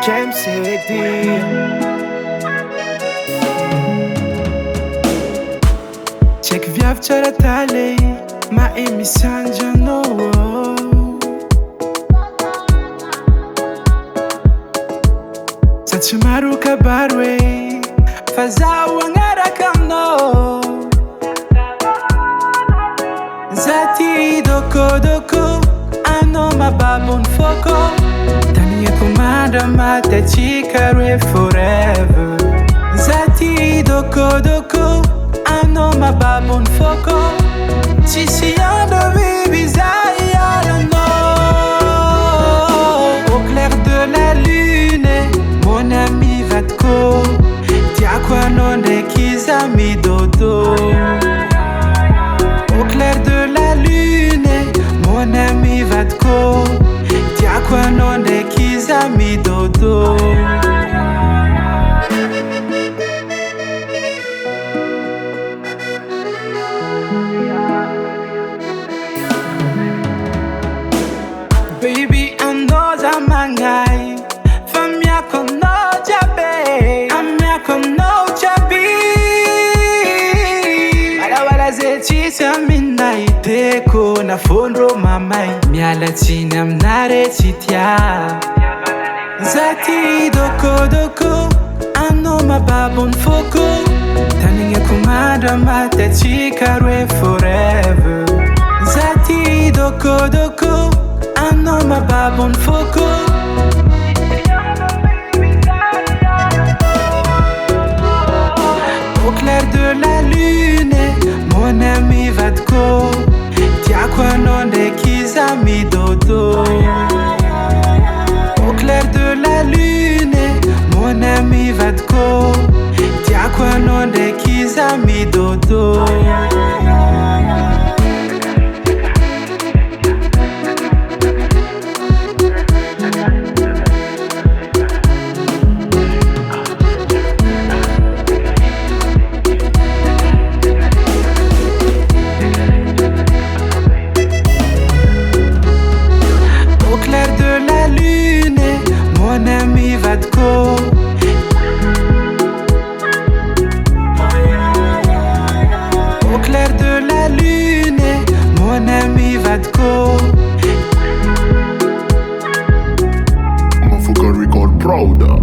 James Eddy. Check viavy tsara tale mahay misandry anao. Za tsy maro kabaro e fa zaho agnaraka aminao. Za ty dokodoko anao mababony foko. Taniako mandra matatsika roe forever. Za ty dokodoko anao mababony foko. Tsisy andro biby za hialanao. Au clair de la lune mon ami vatiko. Tiako anao ndraiky za midodo. Au clair de la lune mon ami vatiko. Tiako anao ndraiky za midodo. Baby anao za magnay fa miako aminao jiaby. Amiako aminao jiaby. Walawala zay tsisy aminay teko na fondro mamay. Miala tsiny amina re tsy tia. Za ty dokodoko anao mababony foko. Tanignako mandra matatsika roe forever. Za ty dokodoko anao mababony foko. Au clair de la lune mon ami vatiko. Tiako anao ndraiky za midodo. Au clair de la lune mon ami vatiko. Tiako anao ndraiky za midodo. Au clair de la lune mon ami vatiko. Au clair de la lune mon ami vatiko. Motherfucker record prouder.